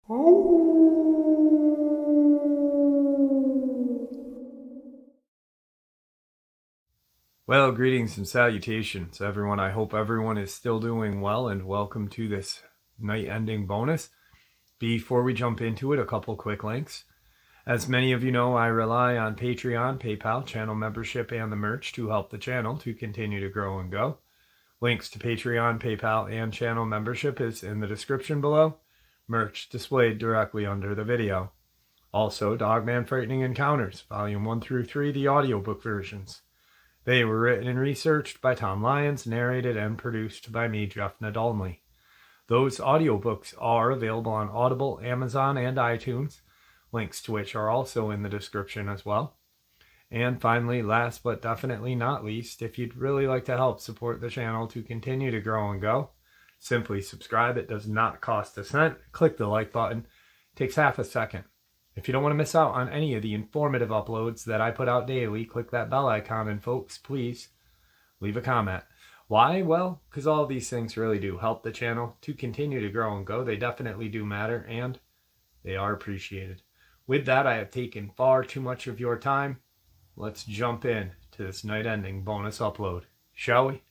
Well, greetings and salutations, everyone. I hope everyone is still doing well, and welcome to this night ending bonus. Before we jump into it, a couple quick links. As many of you know, I rely on Patreon, PayPal, channel membership, and the merch to help the channel to continue to grow and go. Links to Patreon, PayPal, and channel membership is in the description below. Merch displayed directly under the video. Also, Dogman Frightening Encounters, Volume 1 through 3, the audiobook versions. They were written and researched by Tom Lyons, narrated and produced by me, Jeff Nadolny. Those audiobooks are available on Audible, Amazon, and iTunes, links to which are also in the description as well. And finally, last but definitely not least, if you'd really like to help support the channel to continue to grow and go, simply subscribe. It does not cost a cent. Click the like button. It takes half a second. If you don't want to miss out on any of the informative uploads that I put out daily, click that bell icon, and folks, please leave a comment. Why? Well, because all of these things really do help the channel to continue to grow and go. They definitely do matter, and they are appreciated. With that, I have taken far too much of your time. Let's jump in to this night-ending bonus upload, shall we?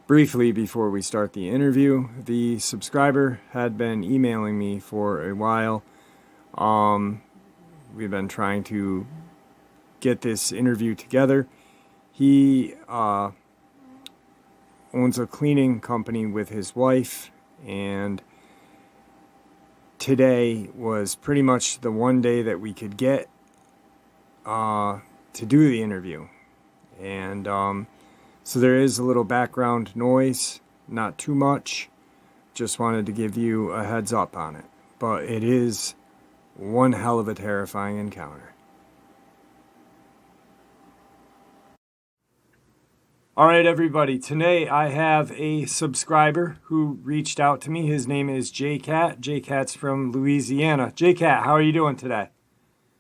Briefly before we start the interview, the subscriber had been emailing me for a while. We've been trying to get this interview together. He owns a cleaning company with his wife, and today was pretty much the one day that we could get to do the interview. And so there is a little background noise, not too much. Just wanted to give you a heads up on it. But it is one hell of a terrifying encounter. Alright everybody, today I have a subscriber who reached out to me. His name is J-Cat. J-Cat's from Louisiana. J-Cat, how are you doing today?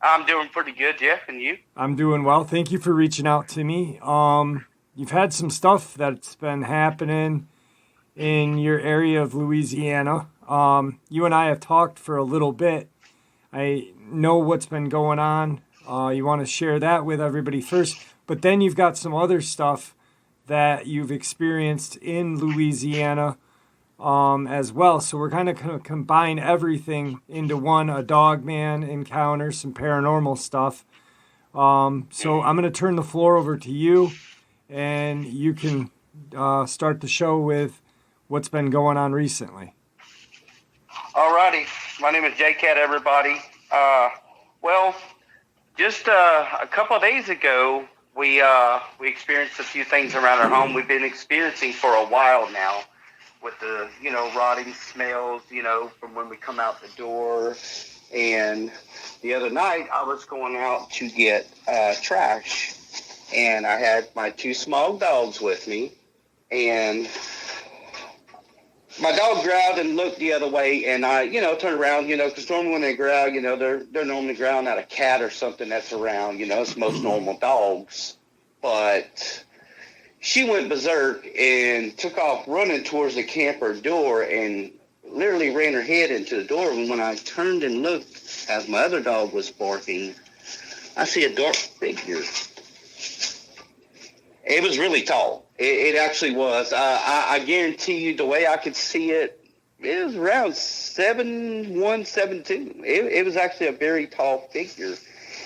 I'm doing pretty good, Jeff, and you? I'm doing well. Thank you for reaching out to me. You've had some stuff that's been happening in your area of Louisiana. You and I have talked for a little bit. I know what's been going on. You want to share that with everybody first, but then you've got some other stuff that you've experienced in Louisiana as well. So we're kind of going to combine everything into one, a Dogman encounter, some paranormal stuff. So I'm going to turn the floor over to you, and you can start the show with what's been going on recently. Alrighty, my name is J-Cat, everybody. Well, just a couple of days ago, we experienced a few things around our home. We've been experiencing for a while now, with the rotting smells from when we come out the door. And the other night I was going out to get trash, and I had my two small dogs with me, and my dog growled and looked the other way, and I turned around, because normally when they growl, they're normally growling at a cat or something that's around. It's most normal dogs. But she went berserk and took off running towards the camper door and literally ran her head into the door. And when I turned and looked as my other dog was barking, I see a dark figure. It was really tall. It actually was. I guarantee you, the way I could see it, it was around 7'1", 7'2". It was actually a very tall figure.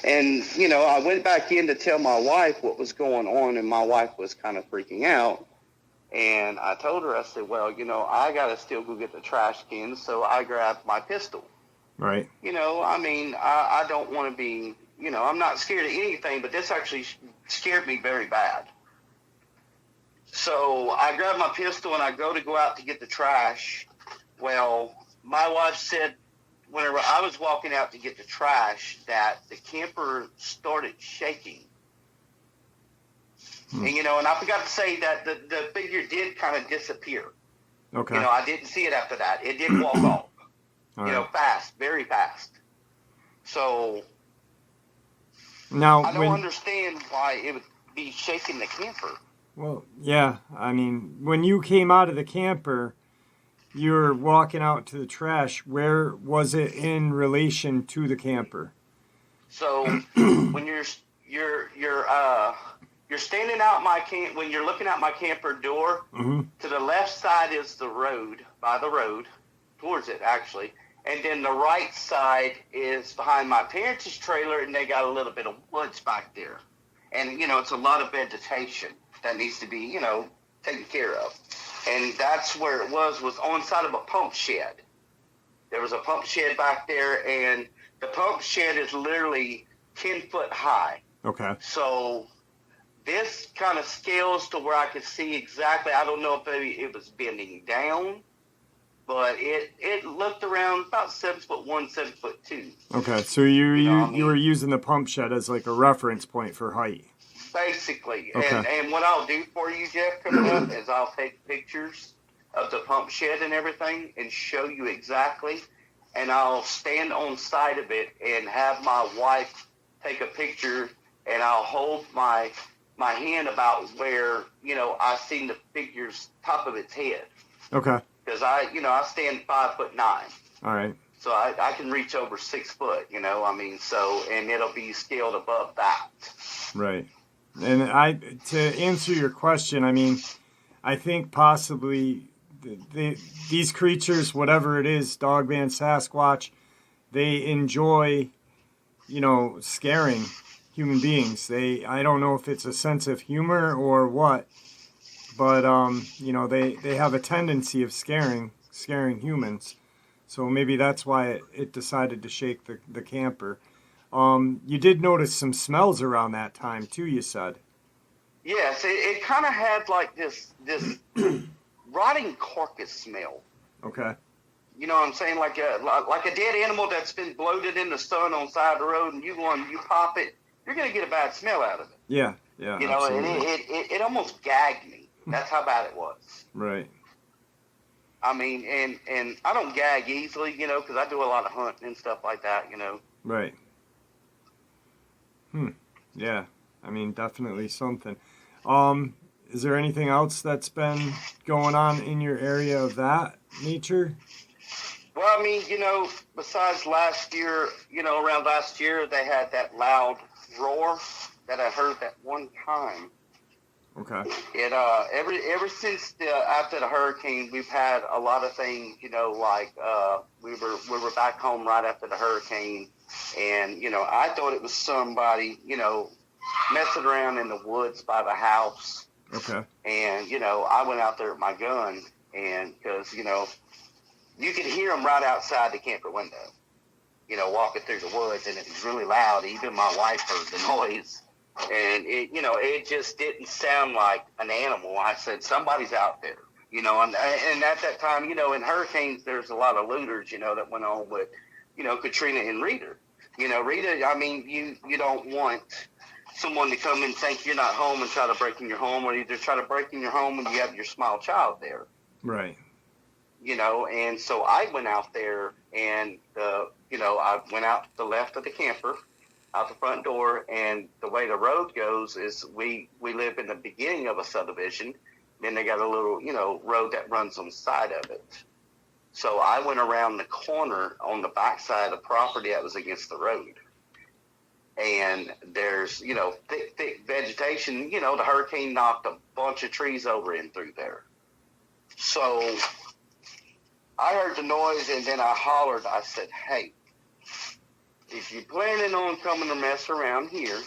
And, I went back in to tell my wife what was going on, and my wife was kind of freaking out. And I told her, I said, well, I got to still go get the trash can. So I grabbed my pistol. Right. I don't want to be, I'm not scared of anything, but this actually scared me very bad. So I grabbed my pistol and I go out to get the trash. Well, my wife said, whenever I was walking out to get the trash, that the camper started shaking. And, and I forgot to say that the figure did kind of disappear. Okay. I didn't see it after that. It did walk off, right. Fast, very fast. So now, I don't understand why it would be shaking the camper. Well, yeah, I mean, when you came out of the camper, you were walking out to the trash, where was it in relation to the camper? So when you're standing out when you're looking out my camper door, Mm-hmm. to the left side is the road, by the road, towards it actually. And then the right side is behind my parents' trailer, and they got a little bit of woods back there. And, it's a lot of vegetation that needs to be, taken care of. And that's where it was on side of a pump shed. There was a pump shed back there, and the pump shed is literally 10 foot high. Okay. So this kind of scales to where I could see exactly. I don't know if maybe it was bending down, but it looked around about 7'1", 7'2". Okay, so you were using the pump shed as like a reference point for height. Basically. Okay. And what I'll do for you, Jeff, coming up is I'll take pictures of the pump shed and everything and show you exactly. And I'll stand on side of it and have my wife take a picture, and I'll hold my hand about where, I seen the figure's top of its head. Okay. Because I stand 5'9". All right. So I can reach over 6 foot, and it'll be scaled above that. Right. And to answer your question, I think possibly these creatures, whatever it is, Dogman, Sasquatch, they enjoy, scaring human beings. I don't know if it's a sense of humor or what, but they have a tendency of scaring humans. So maybe that's why it decided to shake the camper. You did notice some smells around that time too, you said. Yes, it kind of had like this rotting carcass smell. Okay. You know what I'm saying? Like a dead animal that's been bloated in the sun on the side of the road, and you pop it, you're going to get a bad smell out of it. Yeah. Absolutely. And it almost gagged me. That's how bad it was. Right. And I don't gag easily, because I do a lot of hunting and stuff like that, Right. Yeah. Definitely something. Is there anything else that's been going on in your area of that nature? Well, besides last year, around last year, they had that loud roar that I heard that one time. Okay. It ever since after the hurricane, we've had a lot of things. Like we were back home right after the hurricane, and I thought it was somebody messing around in the woods by the house. Okay. And I went out there with my gun, and because you could hear them right outside the camper window, walking through the woods, and it was really loud. Even my wife heard the noise. And it just didn't sound like an animal. I said, somebody's out there, and at that time, in hurricanes, there's a lot of looters, that went on with, Katrina and Rita. Rita, you don't want someone to come and think you're not home and try to break in your home, or either try to break in your home when you have your small child there. Right. And so I went out there, and, I went out to the left of the camper, out the front door, and the way the road goes is we live in the beginning of a subdivision. Then they got a little, road that runs on the side of it. So I went around the corner on the back side of the property that was against the road. And there's, thick vegetation. The hurricane knocked a bunch of trees over in through there. So I heard the noise, and then I hollered. I said, hey, if you're planning on coming to mess around here,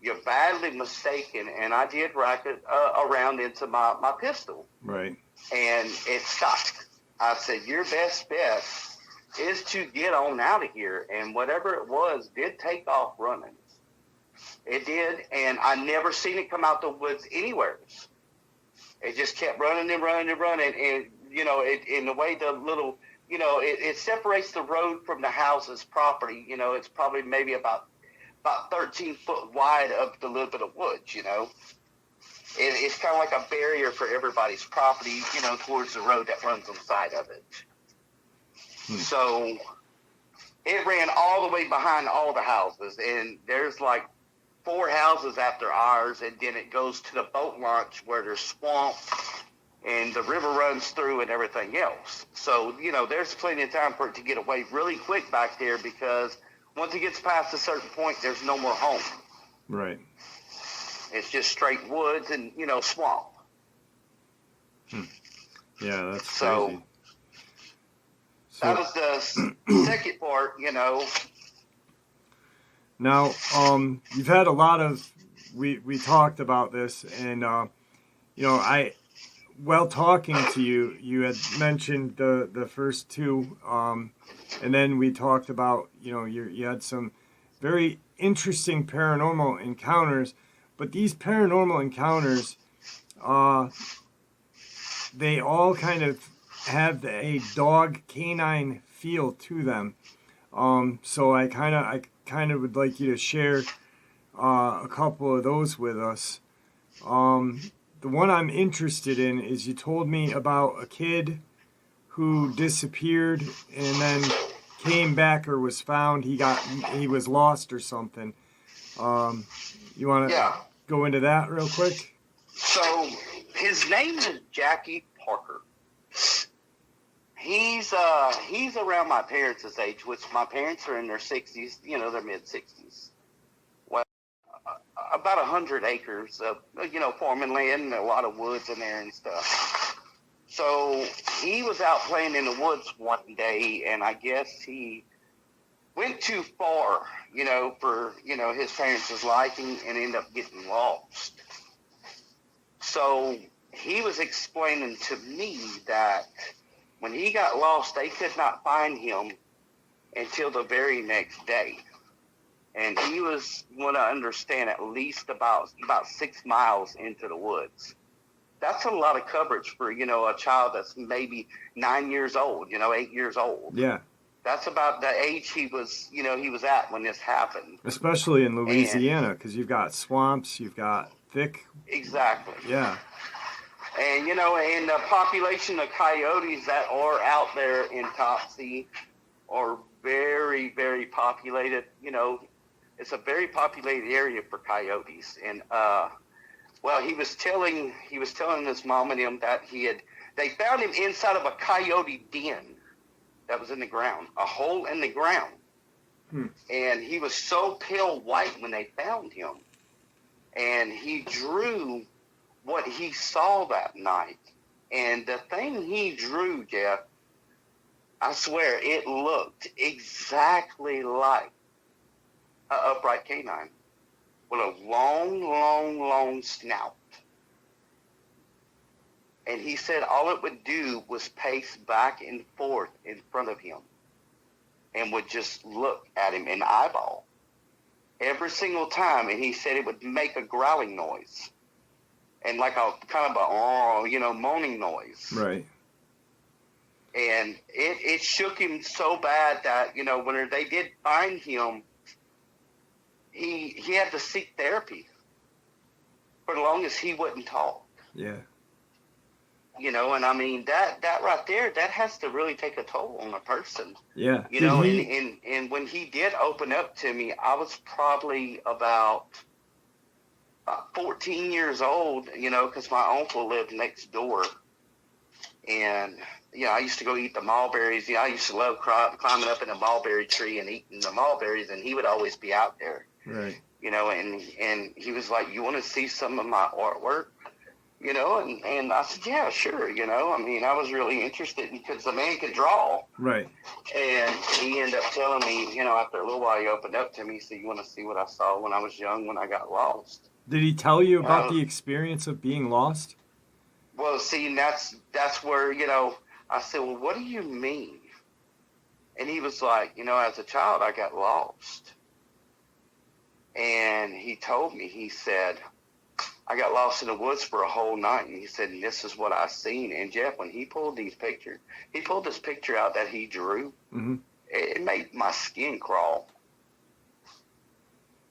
you're badly mistaken. And I did rack it around into my pistol. Right. And it stopped. I said, your best bet is to get on out of here. And whatever it was did take off running. It did. And I never seen it come out the woods anywhere. It just kept running and running and running. And, in the way the little... it separates the road from the house's property. It's probably maybe about 13 foot wide of the little bit of woods, It's kind of like a barrier for everybody's property, towards the road that runs on the side of it. So it ran all the way behind all the houses, and there's like 4 houses after ours, and then it goes to the boat launch where there's swamp and the river runs through and everything else. So, there's plenty of time for it to get away really quick back there, because once it gets past a certain point, there's no more home. Right. It's just straight woods and, swamp. Yeah, that's so, crazy. So that was the second part, Now, you've had a lot of, we talked about this, and, while talking to you, you had mentioned the first two, and then we talked about, you had some very interesting paranormal encounters, but these paranormal encounters, they all kind of have a dog canine feel to them. So I kind of would like you to share a couple of those with us. The one I'm interested in is, you told me about a kid who disappeared and then came back, or was found. He was lost or something. You want to go into that real quick? So his name is Jackie Parker. He's around my parents' age, which my parents are in their 60s, their mid-60s. Well, about 100 acres of, farming land, and a lot of woods in there and stuff. So he was out playing in the woods one day, and I guess he went too far, for, his parents' liking, and ended up getting lost. So he was explaining to me that when he got lost, they could not find him until the very next day. And he was, what I understand, at least about 6 miles into the woods. That's a lot of coverage for, a child that's maybe 9 years old, 8 years old. Yeah. That's about the age he was at when this happened. Especially in Louisiana, because you've got swamps, you've got thick. Exactly. Yeah. And, and the population of coyotes that are out there in Topsy are very, very populated. It's a very populated area for coyotes. And, he was telling his mom and him that they found him inside of a coyote den that was in the ground, a hole in the ground. And he was so pale white when they found him. And he drew what he saw that night. And the thing he drew, Jeff, I swear, it looked exactly like an upright canine with a long, long, long snout. And he said all it would do was pace back and forth in front of him and would just look at him and eyeball every single time. And he said it would make a growling noise and like a kind of a, moaning noise. Right. And it shook him so bad that, when they did find him, he had to seek therapy. For the longest, he wouldn't talk. Yeah. And I mean, that right there, that has to really take a toll on a person. Yeah. And when he did open up to me, I was probably about 14 years old, because my uncle lived next door. And, I used to go eat the mulberries. I used to love climbing up in a mulberry tree and eating the mulberries, and he would always be out there. Right. And he was like, "You want to see some of my artwork?" And I said, "Yeah, sure." I mean, I was really interested because the man could draw. Right. And he ended up telling me, after a little while, he opened up to me, he said, "You want to see what I saw when I was young, when I got lost?" Did he tell you about the experience of being lost? Well, see, that's where, I said, "Well, what do you mean?" And he was like, "As a child, I got lost." And he told me, he said, "I got lost in the woods for a whole night." And he said, "And this is what I seen." And Jeff, when he pulled this picture out that he drew, it made my skin crawl.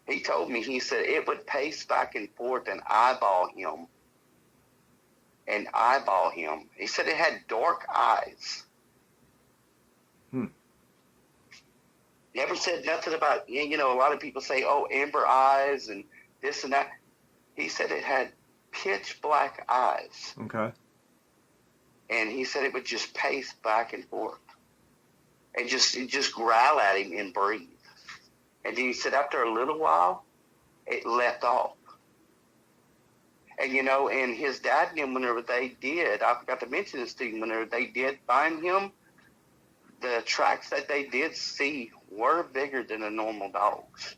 He told me, he said, it would pace back and forth and eyeball him. He said it had dark eyes. Never said nothing about, a lot of people say, "Oh, amber eyes and this and that." He said it had pitch black eyes. Okay. and he said it would just pace back and forth and just growl at him and breathe. And then he said after a little while, it left off. And, and his dad and him, whenever they did, I forgot to mention this to you, whenever they did find him, the tracks that they did see were bigger than the normal dogs.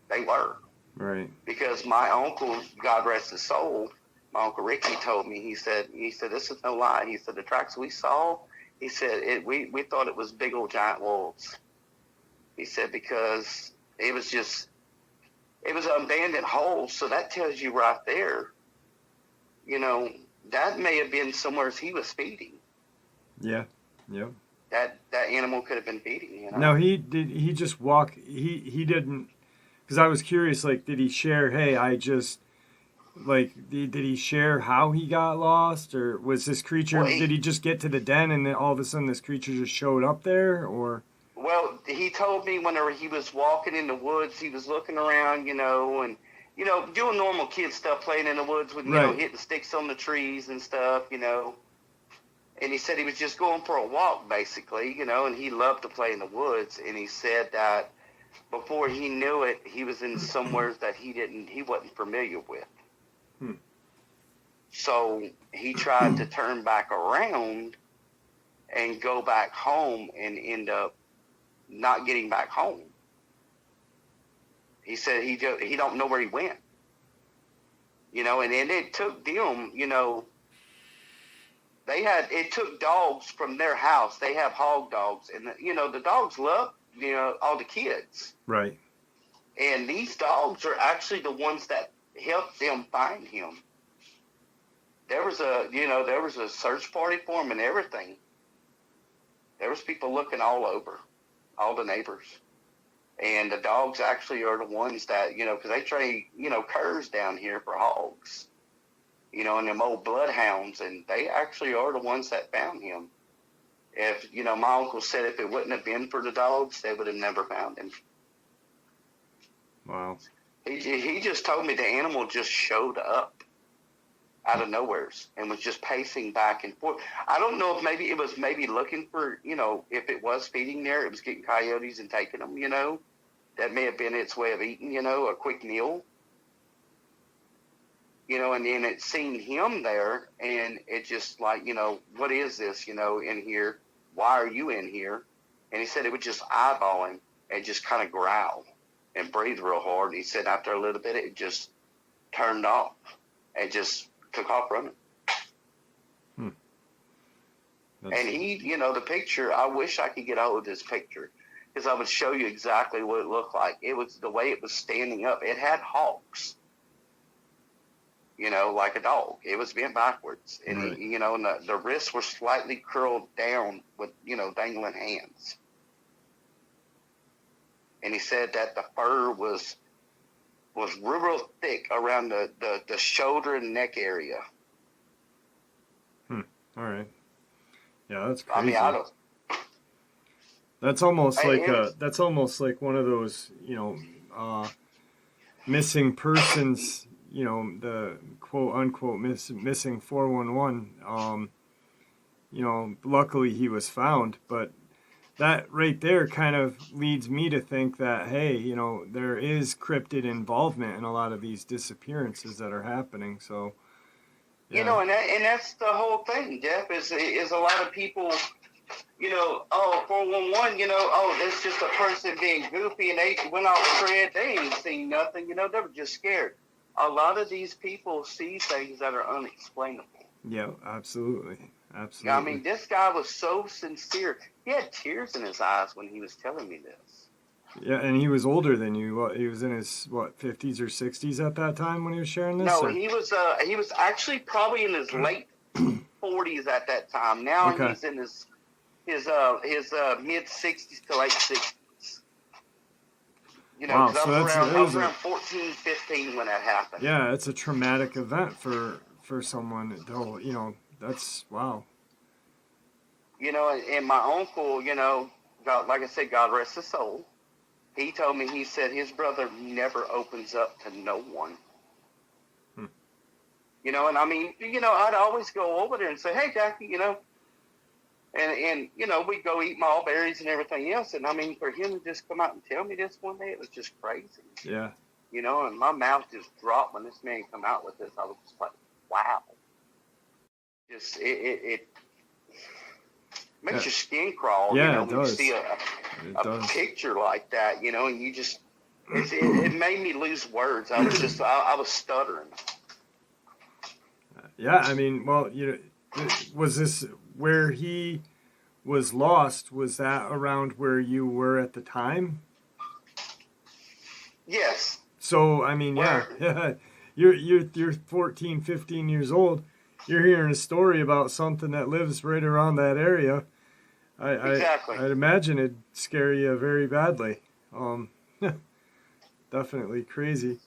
They were. Right. Because my uncle, God rest his soul, my Uncle Ricky told me, he said, this is no lie. He said, the tracks we saw, he said, we thought it was big old giant wolves. He said, because it was an abandoned hole. So that tells you right there, that may have been somewhere he was feeding. Yeah. Yep. That animal could have been feeding, No, he just walk, he didn't, because I was curious, like, did he share, hey, I just, like, did he share how he got lost, or was this creature, did he just get to the den and then all of a sudden this creature just showed up there, or? Well, he told me whenever he was walking in the woods, he was looking around, and, doing normal kid stuff, playing in the woods with, hitting sticks on the trees and stuff, And he said he was just going for a walk, basically, and he loved to play in the woods. And he said that before he knew it, he was in somewhere that he wasn't familiar with. So he tried to turn back around and go back home and end up not getting back home. He said he don't know where he went. And then it took them, it took dogs from their house. They have hog dogs, and the dogs love all the kids. Right. And these dogs are actually the ones that helped them find him. There was a search party for him and everything. There was people looking all over, all the neighbors. And the dogs actually are the ones that, because they trade, curs down here for hogs. And them old bloodhounds, and they actually are the ones that found him. If, my uncle said if it wouldn't have been for the dogs, they would have never found him. Wow. He just told me the animal just showed up out of nowhere and was just pacing back and forth. I don't know if maybe it was looking for, if it was feeding there, it was getting coyotes and taking them, that may have been its way of eating, a quick meal. And then it seen him there, and it just like, what is this, in here? Why are you in here? And he said it would just eyeball him and just kind of growl and breathe real hard. And he said after a little bit, it just turned off and just took off running. And he, the picture, I wish I could get hold of this picture because I would show you exactly what it looked like. It was the way it was standing up. It had hawks. Like a dog. It was bent backwards. And, right. And the wrists were slightly curled down with, dangling hands. And he said that the fur was real thick around the shoulder and neck area. All right. Yeah, that's crazy. I mean, I don't... That's almost like one of those, missing persons, the quote unquote missing 411. Luckily he was found, but that right there kind of leads me to think that, hey, there is cryptid involvement in a lot of these disappearances that are happening. So, yeah. And that's the whole thing, Jeff, is a lot of people, 411, it's just a person being goofy and they went off the tread. They ain't seen nothing, they were just scared. A lot of these people see things that are unexplainable. Yeah, absolutely. Absolutely. I mean, this guy was so sincere. He had tears in his eyes when he was telling me this. Yeah, and he was older than you. He was in his 50s or 60s at that time when he was sharing this? No, he was actually probably in his late 40s at that time. Now he's in his mid 60s to late 60s. Wow, so I was around 14, 15 when that happened. Yeah, it's a traumatic event for someone. That's wow. And my uncle, God, like I said, God rest his soul. He told me, he said his brother never opens up to no one. You know, and I mean, you know, I'd always go over there and say, hey, Jackie, you know, and you know, we'd go eat mulberries and everything else. And I mean, for him to just come out and tell me this one day, it was just crazy. Yeah. You know, and my mouth just dropped when this man come out with this. I was just like, wow. Just, it makes your skin crawl, Yeah, you know, it when does. you see a picture like that, you know, and you just, it made me lose words. I was stuttering. Yeah, I mean, well, you know, was this where he was lost? Was that around where you were at the time? Yes. So, I mean, yeah. You're 14, 15 years old. You're hearing a story about something that lives right around that area. Exactly. I'd imagine it'd scare you very badly. Definitely crazy.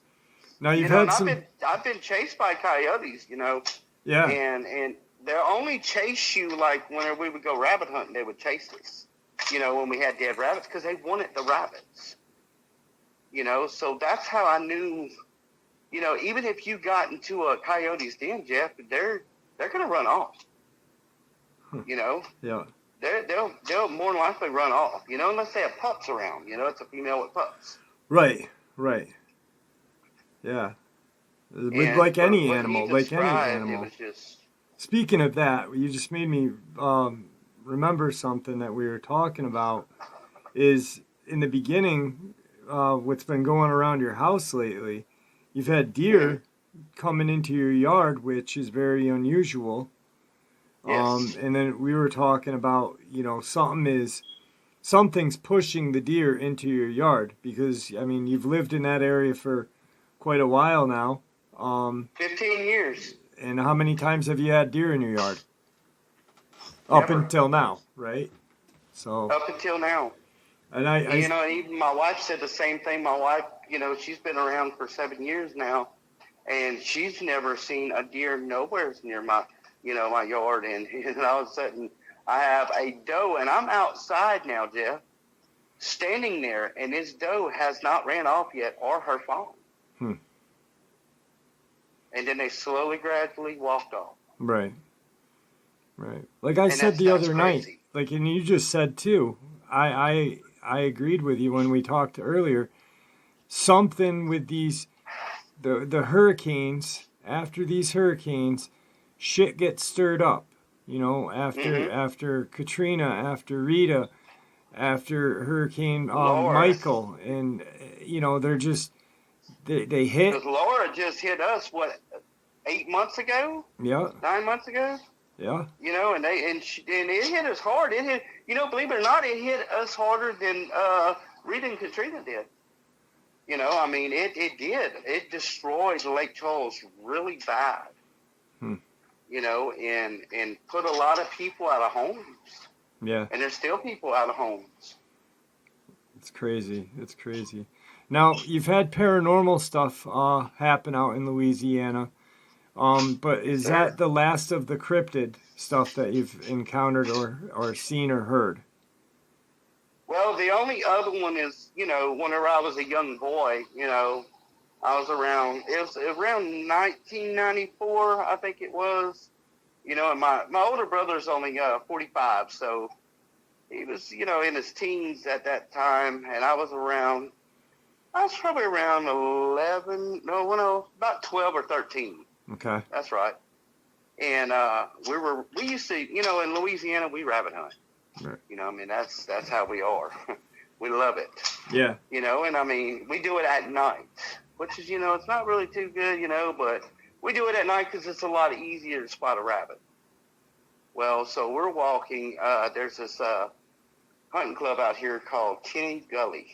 Now you've had some. I've been chased by coyotes, you know. Yeah. And they only chase you like whenever we would go rabbit hunting. They would chase us, you know, when we had dead rabbits because they wanted the rabbits. You know, so that's how I knew. You know, even if you got into a coyote's den, Jeff, they're gonna run off. You know. Yeah. They'll more than likely run off. You know, unless they have pups around. You know, it's a female with pups. Right. Yeah. Like any animal. It was just... Speaking of that, you just made me remember something that we were talking about. Is in the beginning, what's been going around your house lately? You've had deer coming into your yard, which is very unusual. Yes. And then we were talking about, you know, something's pushing the deer into your yard because, I mean, you've lived in that area for quite a while now. 15 years. And how many times have you had deer in your yard? Never. Up until now, right? So. Up until now. And you know, even my wife said the same thing. My wife, you know, she's been around for 7 years now, and she's never seen a deer nowhere near my yard. And all of a sudden, I have a doe, and I'm outside now, Jeff, standing there, and this doe has not ran off yet or her fawn. And then they slowly, gradually walked off. Right. Like I said the other night, like, and you just said too, I agreed with you when we talked earlier. Something with these, the hurricanes, after these hurricanes, shit gets stirred up. You know, after Katrina, after Rita, after Hurricane Michael, and you know they're just they hit. Because Laura just hit us 8 months ago? Yeah. 9 months ago? Yeah. You know, and it hit us hard. It hit, you know, believe it or not, it hit us harder than Rita and Katrina did. You know, I mean, it did. It destroyed Lake Charles really bad. You know, and put a lot of people out of homes. Yeah. And there's still people out of homes. It's crazy. Now, you've had paranormal stuff happen out in Louisiana. But is that the last of the cryptid stuff that you've encountered or seen or heard? Well, the only other one is, you know, whenever I was a young boy, you know, it was around 1994, I think it was. You know, and my older brother's only 45, so he was, you know, in his teens at that time, and I was probably around about 12 or 13. Okay. That's right. And we used to, you know, in Louisiana, we rabbit hunt. Right. You know, I mean, that's how we are. We love it. Yeah. You know, and I mean, we do it at night, which is, you know, it's not really too good, you know, but we do it at night because it's a lot easier to spot a rabbit. Well, so we're walking. There's this hunting club out here called Kenny Gully.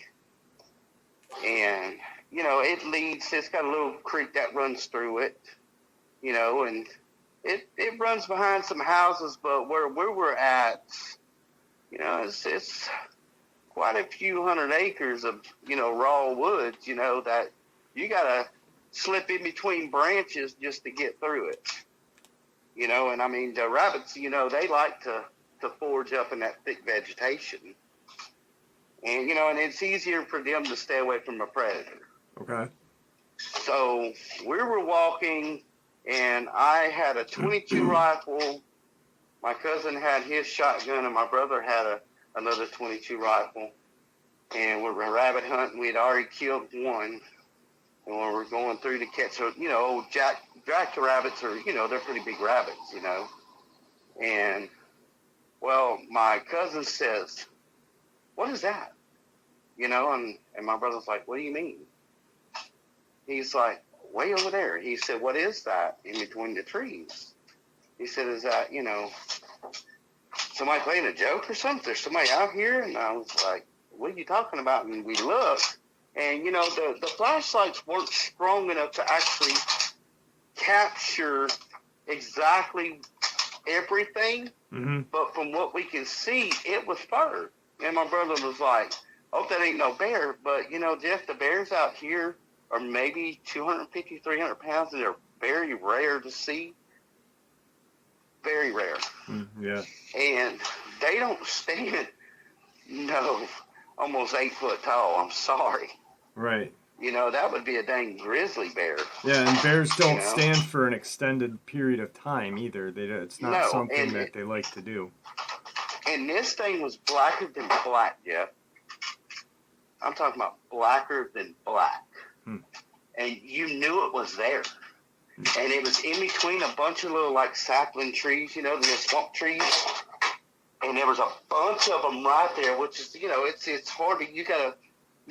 And, you know, it's got a little creek that runs through it, you know, and it runs behind some houses, but where we're at, you know, it's quite a few hundred acres of, you know, raw woods, you know, that you got to slip in between branches just to get through it. You know, and I mean, the rabbits, you know, they like to forage up in that thick vegetation. And, you know, and it's easier for them to stay away from a predator. Okay. So we were walking, and I had a 22 rifle. My cousin had his shotgun, and my brother had another 22 rifle. And we were rabbit hunting. We had already killed one, and we were going through to catch, old jack rabbits are, they're pretty big rabbits, And, well, my cousin says, "What is that?" And my brother's like, "What do you mean?" He's like, "Way over there." He said, "What is that in between the trees?" He said, "Is that, somebody playing a joke or something? There's somebody out here?" And I was like, "What are you talking about?" And we looked, and, the flashlights weren't strong enough to actually capture exactly everything. Mm-hmm. But from what we can see, it was fur. And my brother was like, "Oh, that ain't no bear." But, Jeff, the bears out here are maybe 250, 300 pounds, and they're very rare to see. Very rare. Yeah. And they don't stand, almost 8 foot tall. I'm sorry. Right. That would be a dang grizzly bear. Yeah, and bears don't stand for an extended period of time either. It's not something that they like to do. And this thing was blacker than black, Jeff. I'm talking about blacker than black. And you knew it was there. And it was in between a bunch of little, sapling trees, the swamp trees. And there was a bunch of them right there, which is, it's hard to, you got to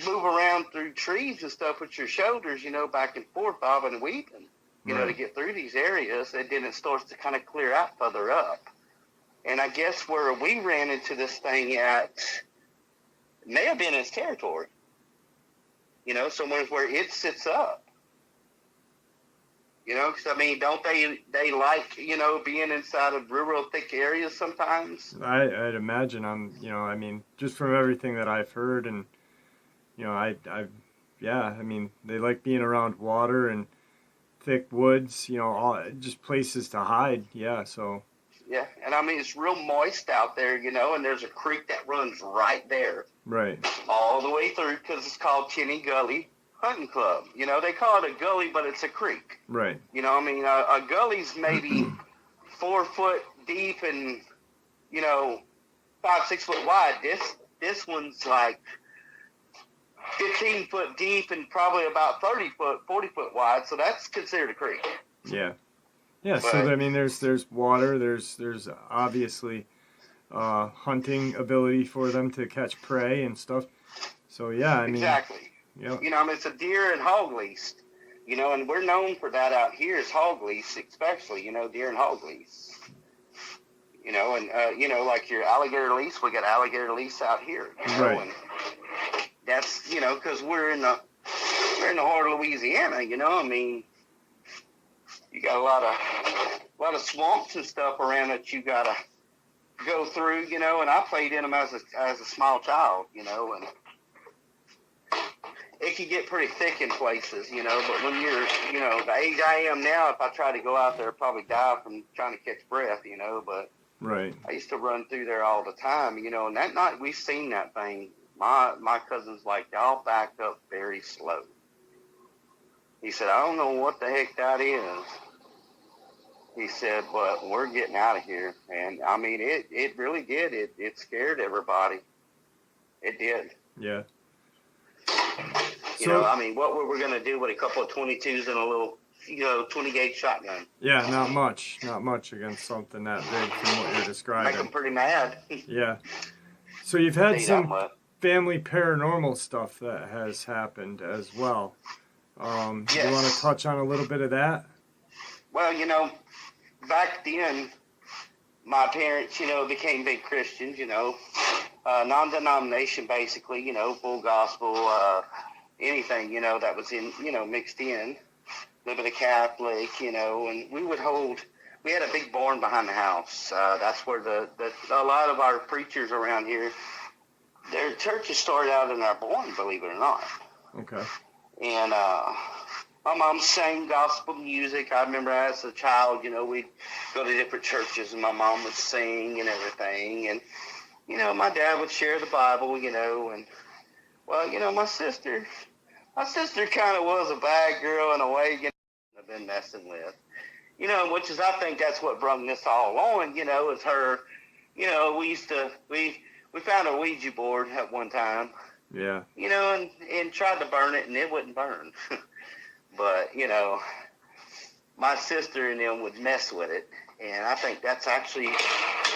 move around through trees and stuff with your shoulders, back and forth, bobbing and weaving, to get through these areas. And then it starts to kind of clear out further up. And I guess where we ran into this thing at may have been its territory, somewhere where it sits up. Because, don't they like, being inside of real thick areas sometimes? I'd imagine just from everything that I've heard and, they like being around water and thick woods, just places to hide. Yeah, so. Yeah, and it's real moist out there, and there's a creek that runs right there. Right. All the way through, because it's called Kinney Gully Hunting Club. They call it a gully, but it's a creek. Right. A gully's maybe 4 foot deep and, 5, 6 foot wide. This one's like 15 foot deep and probably about 40 foot wide. So that's considered a creek. Yeah. Yeah. But, so there's water. There's obviously hunting ability for them to catch prey and stuff. So yeah, exactly. Yeah. It's a deer and hog lease. And we're known for that out here is hog lease, especially, deer and hog lease. Like your alligator lease, we got alligator lease out here. Right. And that's, because we're in the heart of Louisiana, you got a lot of swamps and stuff around that you gotta go through, and I played in them as a small child, and it can get pretty thick in places, but when you're, the age I am now, if I try to go out there, I'd probably die from trying to catch breath, but right. I used to run through there all the time, and that night we seen that thing. My cousin's like, "Y'all back up very slow." He said, "I don't know what the heck that is." He said, "But we're getting out of here." And it really did. It scared everybody. It did. Yeah. What were we going to do with a couple of 22s and a little, 20 gauge shotgun? Yeah, not much against something that big from what you're describing. Make them pretty mad. Yeah. So you've had some family paranormal stuff that has happened as well. Yes. You want to touch on a little bit of that? Well, back then, my parents, became big Christians, non-denomination basically, full gospel, anything, that was in, mixed in, a little bit of Catholic, and we had a big barn behind the house. That's where a lot of our preachers around here, their churches started out in our barn, believe it or not. Okay. And my mom sang gospel music. I remember as a child, we'd go to different churches and my mom would sing and everything. And, my dad would share the Bible, and, well, my sister kind of was a bad girl in a way, I've been messing with. You know, which is, I think that's what brought this all on, you know, is her, you know, we found a Ouija board at one time. Yeah. You know, and tried to burn it, and it wouldn't burn. But, you know, my sister and them would mess with it. And I think that's actually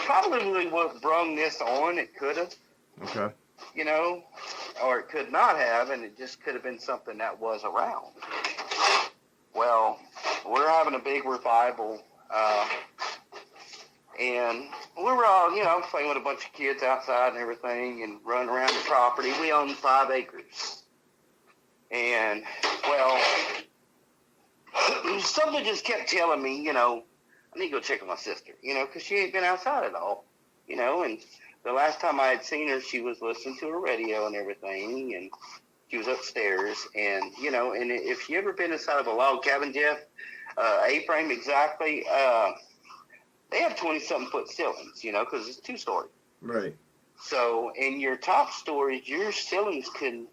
probably what brung this on. It could have. Okay. You know, or it could not have, and it just could have been something that was around. Well, we're having a big revival, and we were all, you know, playing with a bunch of kids outside and everything and running around the property. We own 5 acres. And, well, something just kept telling me, you know, I need to go check on my sister, you know, because she ain't been outside at all, you know. And the last time I had seen her, she was listening to her radio and everything, and she was upstairs. And, you know, and if you ever been inside of a log cabin, Jeff, A-frame exactly, they have 20-something foot ceilings, you know, because it's 2-story. Right. So in your top stories, your ceilings can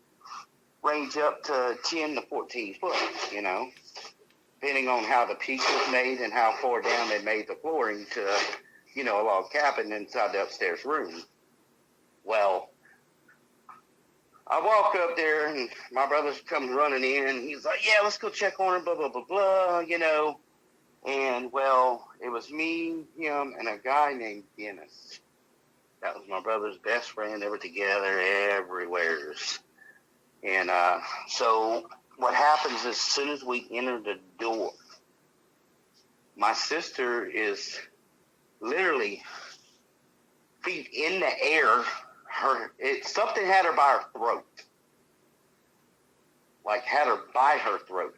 range up to 10 to 14 foot, you know, depending on how the piece was made and how far down they made the flooring to, you know, a log cabin inside the upstairs room. Well, I walk up there, and my brother comes running in, and he's like, yeah, let's go check on her, blah, blah, blah, blah, you know. And, well, it was me, him, and a guy named Dennis. That was my brother's best friend. They were together everywhere. And so what happens as soon as we enter the door, my sister is literally feet in the air. Something had her by her throat. Like, had her by her throat.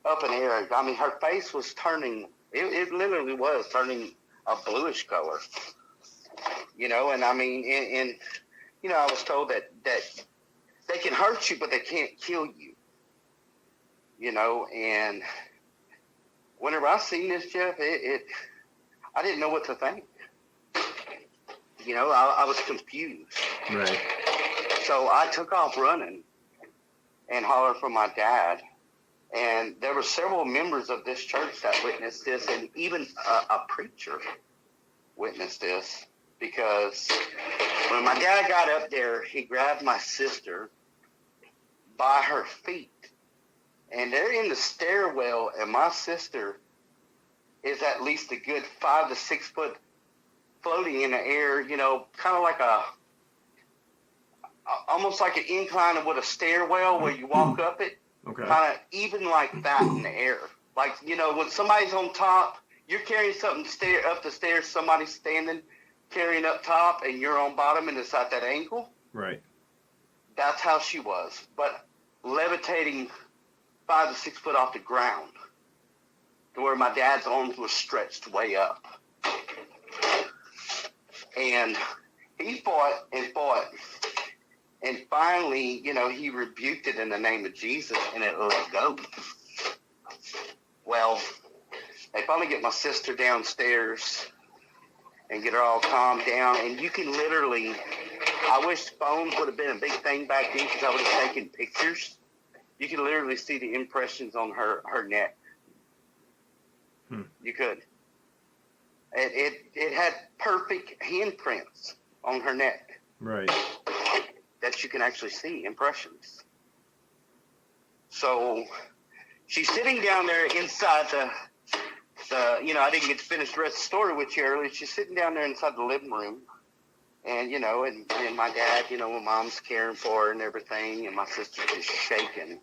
Up in the air. I mean, her face was turning, it literally was turning a bluish color. You know, and I mean, and you know, I was told that they can hurt you, but they can't kill you. You know, and whenever I seen this, Jeff, I didn't know what to think. You know, I was confused. Right. So I took off running and hollered for my dad. And there were several members of this church that witnessed this, and even a preacher witnessed this. Because when my dad got up there, he grabbed my sister by her feet. And they're in the stairwell, and my sister is at least a good 5 to 6 foot floating in the air, you know, kind of like almost like an incline with a stairwell where you walk up it. Okay. Kind of even like that in the air. Like, you know, when somebody's on top, you're carrying something up the stairs, somebody's standing, carrying up top, and you're on bottom, and it's at that angle. Right. That's how she was, but levitating 5 to 6 foot off the ground, to where my dad's arms were stretched way up. And he fought and fought, and finally, you know, he rebuked it in the name of Jesus, and it let go. Well, they finally get my sister downstairs and get her all calmed down. And you can literally, I wish phones would have been a big thing back then, because I would have taken pictures. You can literally see the impressions on her neck. You could. It had perfect handprints on her neck. Right. That you can actually see, impressions. So she's sitting down there inside the you know, I didn't get to finish the rest of the story with you earlier. She's sitting down there inside the living room, and, you know, and my dad, you know, my mom's caring for her and everything, and my sister's just shaking,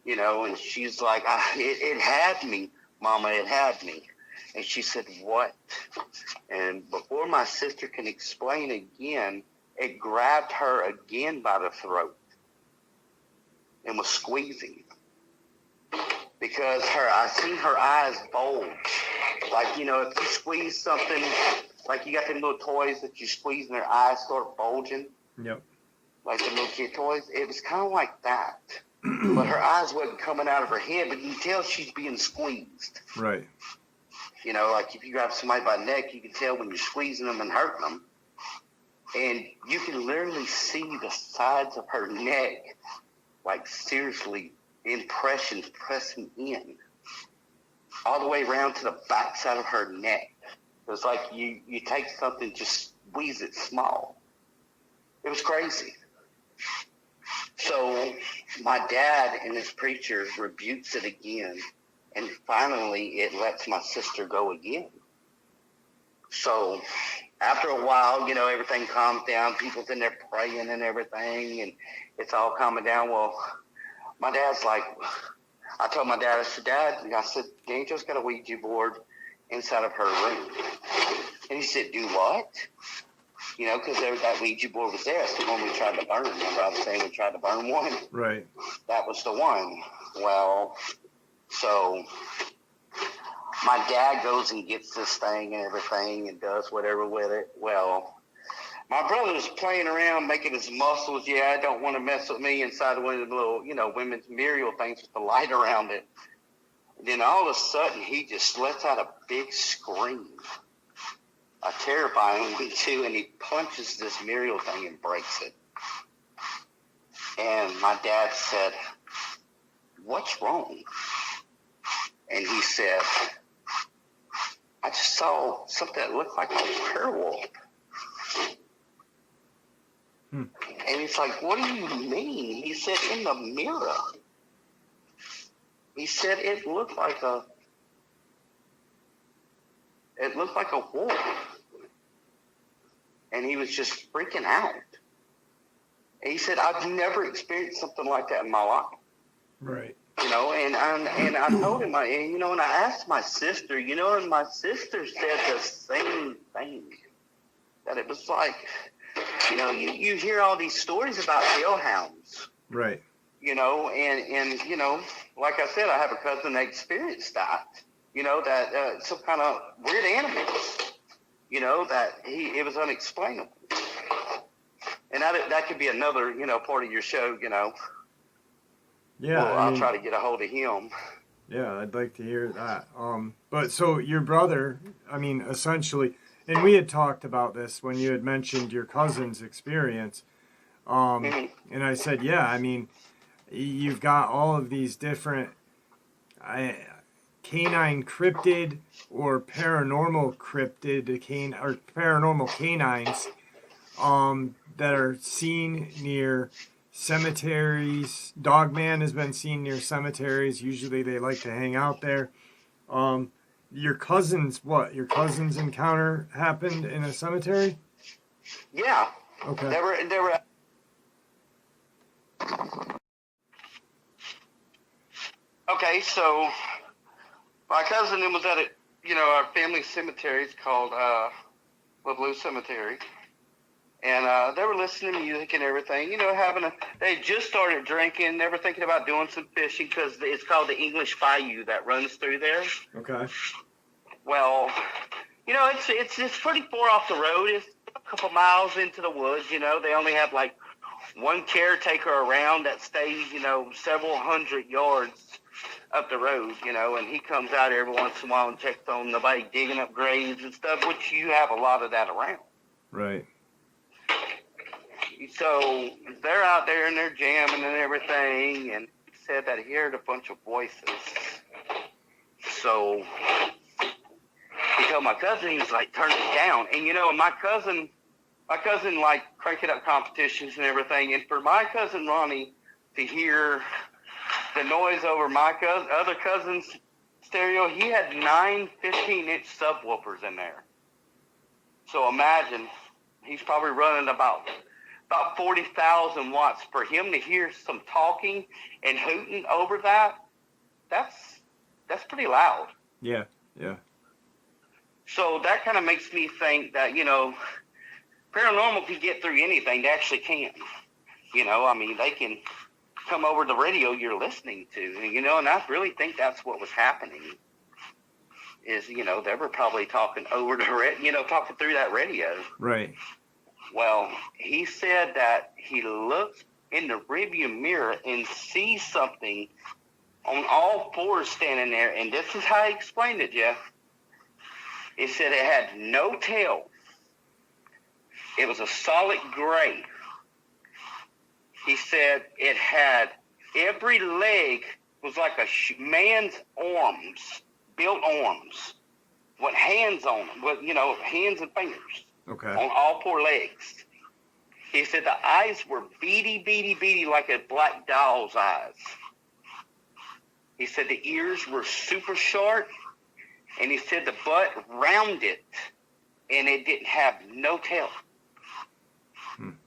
you know, and she's like, it had me, Mama, it had me. And she said, what? And before my sister can explain again, it grabbed her again by the throat and was squeezing. Because I seen her eyes bulge. Like, you know, if you squeeze something, like you got them little toys that you squeeze and their eyes start bulging. Yep. Like the little kid toys. It was kind of like that. But her eyes wasn't coming out of her head, but you can tell she's being squeezed. Right. You know, like if you grab somebody by the neck, you can tell when you're squeezing them and hurting them. And you can literally see the sides of her neck, like seriously, impressions pressing in. all the way around to the backside of her neck. It was like you take something, just squeeze it small. It was crazy. So my dad and his preacher rebukes it again, and finally it lets my sister go again. So after a while, everything calms down. People's in there praying and everything, and it's all calming down. Well, my dad's like, I told my dad, I said, Dad, I said, the angel's got a Ouija board inside of her room. And he said, do what? Because that Ouija board was there. It's the one we tried to burn. Remember I was saying we tried to burn one? Right. That was the one. Well, so my dad goes and gets this thing and everything and does whatever with it. Well, my brother was playing around, making his muscles. Yeah, I don't want to mess with me inside of one of the little, women's Muriel things with the light around it. And then all of a sudden, he just lets out a big scream. A terrifying one, too, and he punches this Muriel thing and breaks it. And my dad said, what's wrong? And he said, I just saw something that looked like a werewolf. And he's like, what do you mean? He said, in the mirror. He said it looked like a wolf. And he was just freaking out. And he said, I've never experienced something like that in my life. Right. And I told him, and I asked my sister, and my sister said the same thing. That it was like, you hear all these stories about hellhounds. Right. And like I said, I have a cousin that experienced that. That some kind of weird animals. That it was unexplainable. And that could be another, part of your show, Yeah, well, I'll try to get a hold of him. Yeah, I'd like to hear that. But so your brother, essentially, and we had talked about this when you had mentioned your cousin's experience. And I said, yeah, you've got all of these different canine cryptid or paranormal cryptid or paranormal canines that are seen near cemeteries. Dogman has been seen near cemeteries. Usually they like to hang out there. Your cousin's encounter happened in a cemetery? Yeah. Okay. They were Okay, so my cousin was at our family cemetery. It's called La Blue Cemetery. And they were listening to music and everything, they just started drinking. They were thinking about doing some fishing because it's called the English Bayou that runs through there. Okay. Well, it's pretty far off the road. It's a couple miles into the woods, They only have like one caretaker around that stays, several hundred yards up the road, and he comes out every once in a while and checks on nobody digging up graves and stuff, which you have a lot of that around. Right. So they're out there and they're jamming and everything, and he said that he heard a bunch of voices. So he told my cousin, he was like, turn it down. And my cousin like cranking up competitions and everything, and for my cousin Ronnie to hear the noise over my other cousin's stereo, he had 9 15-inch subwoofers in there. So imagine, he's probably running about 40,000 watts. For him to hear some talking and hooting over that's pretty loud. Yeah, yeah. So that kind of makes me think that, paranormal can get through anything. They actually can. They can come over the radio you're listening to, and I really think that's what was happening. Is, they were probably talking over the talking through that radio. Right. Well, he said that he looked in the rearview mirror and sees something on all fours standing there, and this is how he explained it, Jeff. He said it had no tail. It was a solid gray. He said it had every leg was like a man's arms built arms with hands on them, with, hands and fingers Okay. on all four legs. He said the eyes were beady like a black doll's eyes. He said the ears were super sharp, and he said the butt rounded, and it didn't have no tail.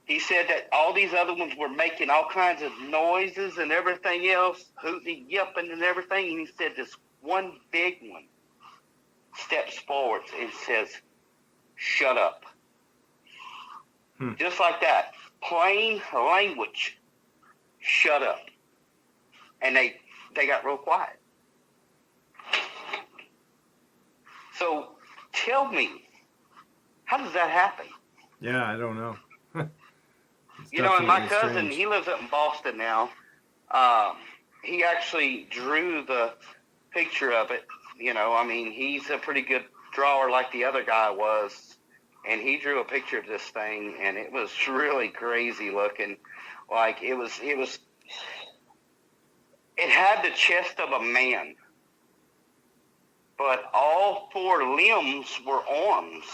He said that all these other ones were making all kinds of noises and everything else, hooting, yipping and everything. And he said this one big one steps forward and says, "Shut up." Just like that. Plain language. Shut up. And they got real quiet. So tell me, how does that happen? Yeah, I don't know. And my cousin, strange. he lives up in Boston now. He actually drew the picture of it. He's a pretty good drawer like the other guy was. And he drew a picture of this thing, and it was really crazy looking. Like, it had the chest of a man. But all four limbs were arms.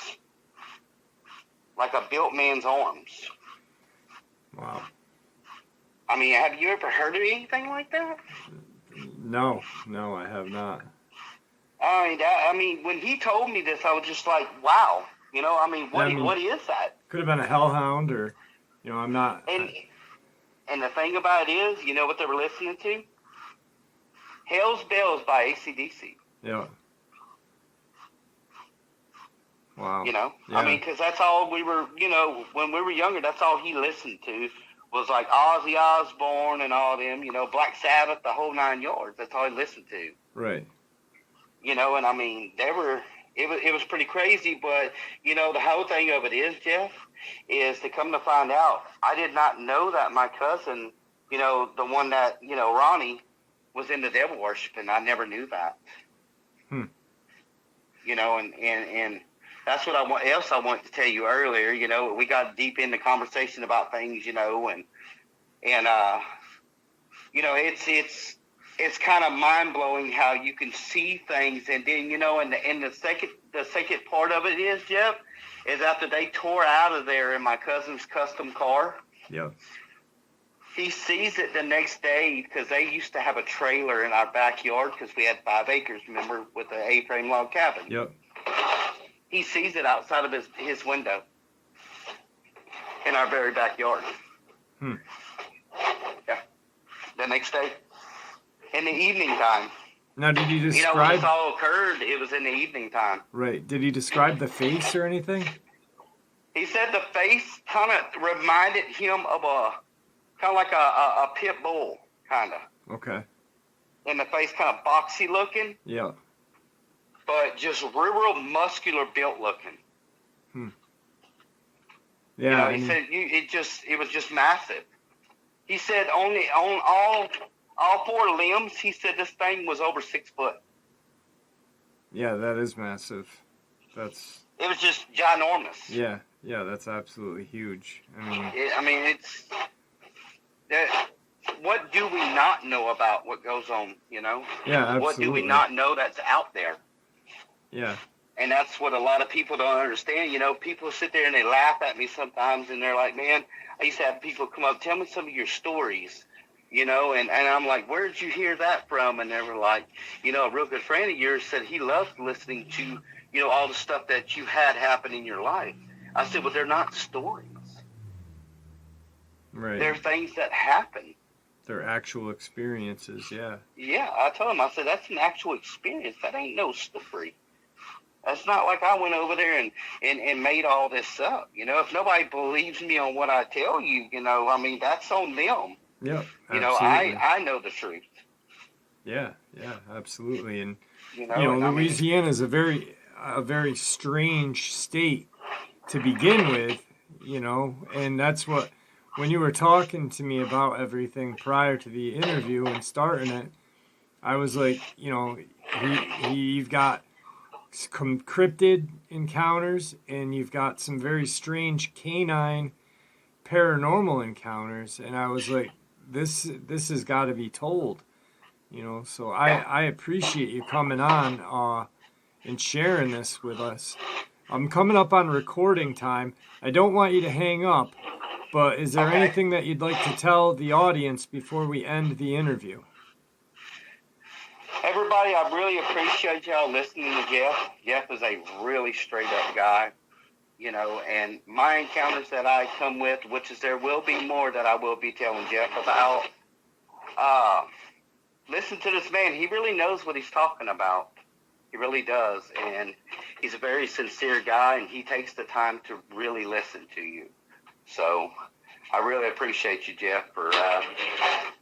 Like a built man's arms. Wow. I mean, have you ever heard of anything like that? No, I have not. I mean, when he told me this, I was just like, wow. What is that? Could have been a hellhound, or, I'm not. And the thing about it is, you know what they were listening to? Hell's Bells by AC/DC. Yeah. Wow. Yeah. Yeah. Because that's all we were, when we were younger, that's all he listened to was like Ozzy Osbourne and all them, Black Sabbath, the whole 9 yards. That's all he listened to. Right. It was pretty crazy, but, the whole thing of it is, Jeff, is to come to find out, I did not know that my cousin, the one that, Ronnie, was into devil worshiping. I never knew that. And that's what I wanted to tell you earlier. We got deep in the conversation about things, it's kind of mind blowing how you can see things, and then and the second part of it is, Jeff, is after they tore out of there in my cousin's custom car. Yeah. He sees it the next day because they used to have a trailer in our backyard because we had 5 acres, remember, with the A-frame log cabin. Yep. He sees it outside of his window in our very backyard. Yeah. The next day, in the evening time. Now, did he When describe... this all occurred, it was in the evening time. Right. Did he describe the face or anything? He said the face kind of reminded him of like a pit bull, kind of. Okay. And the face kind of boxy looking. Yeah. But just real muscular built looking. Yeah. He said it was just massive. He said on all 4 limbs, he said this thing was over 6 foot. Yeah, that is massive. It was just ginormous. Yeah, that's absolutely huge. It's what do we not know about what goes on, Yeah, absolutely. What do we not know that's out there? Yeah. And that's what a lot of people don't understand. People sit there and they laugh at me sometimes, and they're like, man, I used to have people come up, tell me some of your stories, and I'm like, where did you hear that from? And they were like, a real good friend of yours said he loved listening to, all the stuff that you had happen in your life. I said, well, they're not stories. Right. They're things that happen. They're actual experiences, yeah. Yeah, I told him, I said, that's an actual experience. That ain't no story. That's not like I went over there and made all this up. If nobody believes me on what I tell you, that's on them. Yeah, I know the truth. Yeah, absolutely. And, and Louisiana is a very strange state to begin with, and that's what, when you were talking to me about everything prior to the interview and starting it, I was like, you've got some cryptid encounters, and you've got some very strange canine paranormal encounters, and I was like, this has got to be told, You know, so I appreciate you coming on and sharing this with us. I'm coming up on recording time. I don't want you to hang up, but is there anything that you'd like to tell the audience before we end the interview? Everybody, I really appreciate y'all listening to Jeff. Jeff is a really straight up guy, you know, and my encounters that I come with, which is there will be more that I will be telling Jeff about. Listen to this man. He really knows what he's talking about. He really does. And he's a very sincere guy, and he takes the time to really listen to you. So I really appreciate you, Jeff, for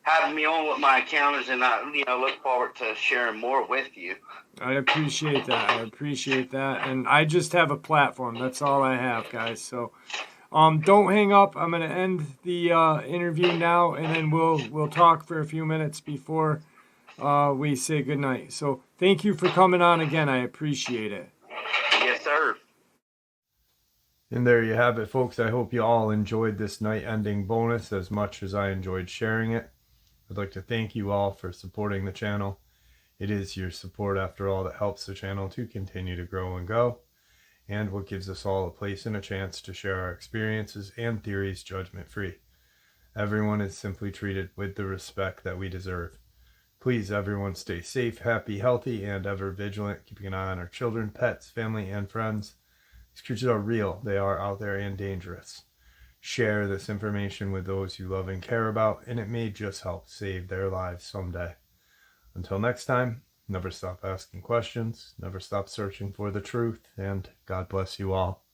having me on with my encounters, and I, look forward to sharing more with you. I appreciate that. And I just have a platform. That's all I have, guys. So don't hang up. I'm going to end the interview now, and then we'll talk for a few minutes before we say goodnight. So thank you for coming on again. I appreciate it. Yes, sir. And there you have it, folks. I hope you all enjoyed this night-ending bonus as much as I enjoyed sharing it. I'd like to thank you all for supporting the channel. It is your support, after all, that helps the channel to continue to grow and go, and what gives us all a place and a chance to share our experiences and theories judgment-free. Everyone is simply treated with the respect that we deserve. Please, everyone, stay safe, happy, healthy, and ever vigilant, keeping an eye on our children, pets, family, and friends. These creatures are real. They are out there and dangerous. Share this information with those you love and care about, and it may just help save their lives someday. Until next time, never stop asking questions, never stop searching for the truth, and God bless you all.